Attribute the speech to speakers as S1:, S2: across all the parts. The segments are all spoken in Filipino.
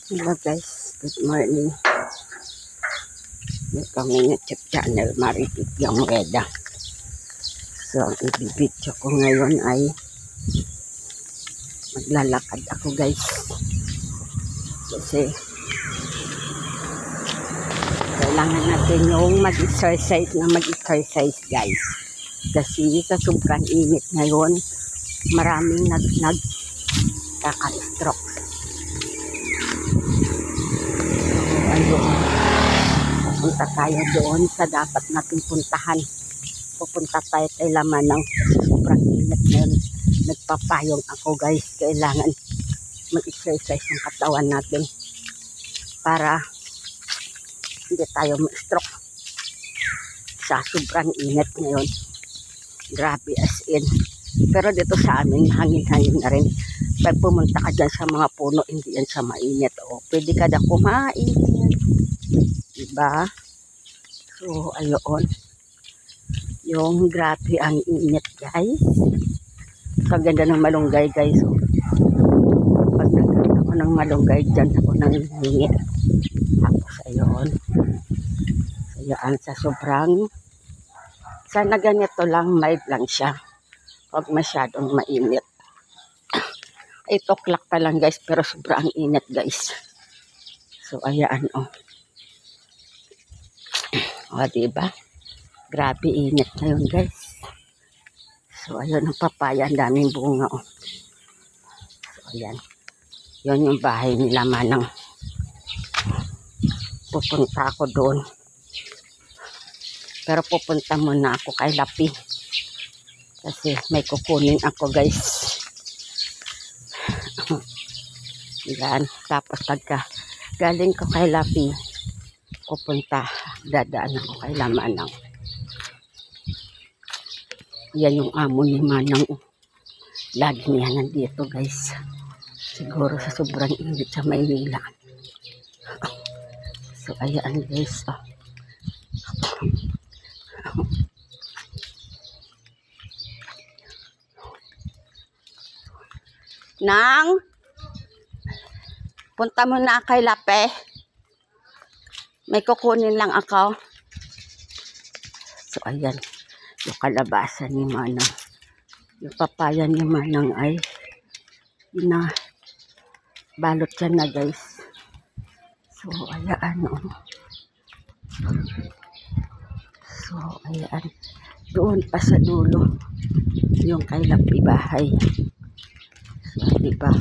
S1: Hello guys, good morning. May kami na check channel Maritik yung Reda. So ang ibibidyo ko ngayon ay maglalakad ako guys. Kasi kailangan natin yung mag-exercise guys. Kasi sa sobrang init ngayon, maraming nagkaka-stroke. Ayun, pupunta tayo doon sa dapat natin puntahan. Pupunta tayo kay Lamanang. Sobrang init ngayon. Nagpapayong ako guys. Kailangan mag-exercise yung katawan natin para hindi tayo ma-stroke sa sobrang init ngayon. Grabe as in. Pero dito sa amin, hangin-hangin na rin. Pag pumunta ka dyan sa mga puno, hindi yan sa mainit. O, pwede ka na kumain. Diba? So, ayun. Yung grabe ang init, guys. Kaganda ng malunggay, guys. O, pag nagkita ko ng malunggay, dyan ako nang hingit. Tapos, ayun. Ayun, sa sobrang, sana ganito lang, mild lang siya. Huwag masyadong mainit. 8 o'clock pa lang guys, pero sobrang init guys. So, ayan o. O, diba? Grabe init ngayon guys. So, ayun ang papaya. Ang daming bunga o. So, ayan. Yun yung bahay nila Manang. Pupunta ako doon. Pero pupunta muna ako kay Lapi. Kasi may kukunin ako guys. Yan. Tapos pagka galing ko kay Lapi, pupunta, dadaan ako kay Lamanang. Yan yung amo ni Manang. Lagi niya nandito guys. Siguro sa sobrang init sa Maynila. So ayan guys. Oh. Nang punta mo na kay Lape. May kukunin lang ako. So ayan, yung kalabasa ni Manang. Yung papaya ni Manang ay na balot siya na guys. So ayan o. So ayan, doon pa sa dulo yung kay Lape bahay. So diba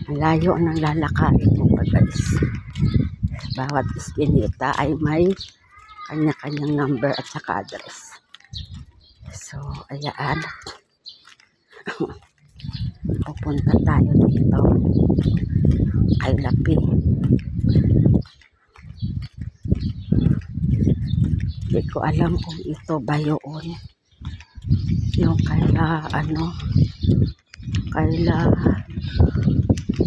S1: malayo ng lalakarin mo pa guys. Bawat iskinita ay may kanya-kanyang number at saka address. So, ayan. Pupunta tayo dito kay Lapi. Hindi ko alam kung ito ba yun. Yung kaila,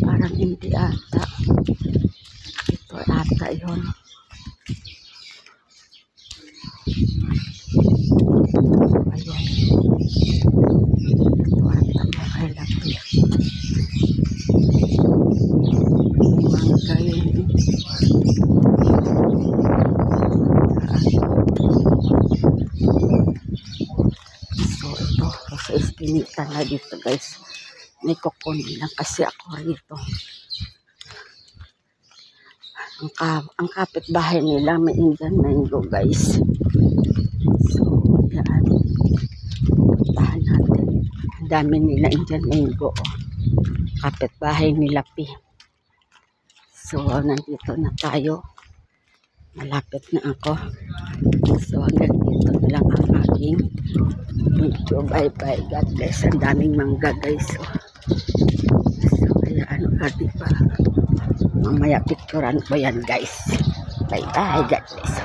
S1: parang hindi ata. Ito ata yun. Ayun. Ito ata kay Lapi. Mangga yun. So ito. Sa iskinita na dito guys. May kukunin lang kasi ako rito. Ang kapitbahay nila may Indian mango guys. So, yan. Puntahan natin. Ang dami nila Indian mango. Kapitbahay nila Pi. So, nandito na tayo. Malapit na ako. So, hanggang dito na lang ang aking video. Bye-bye. God bless. Ang daming mangga guys. So, kaya diba? Mamaya picturean ko yan guys. Bye bye, God bless.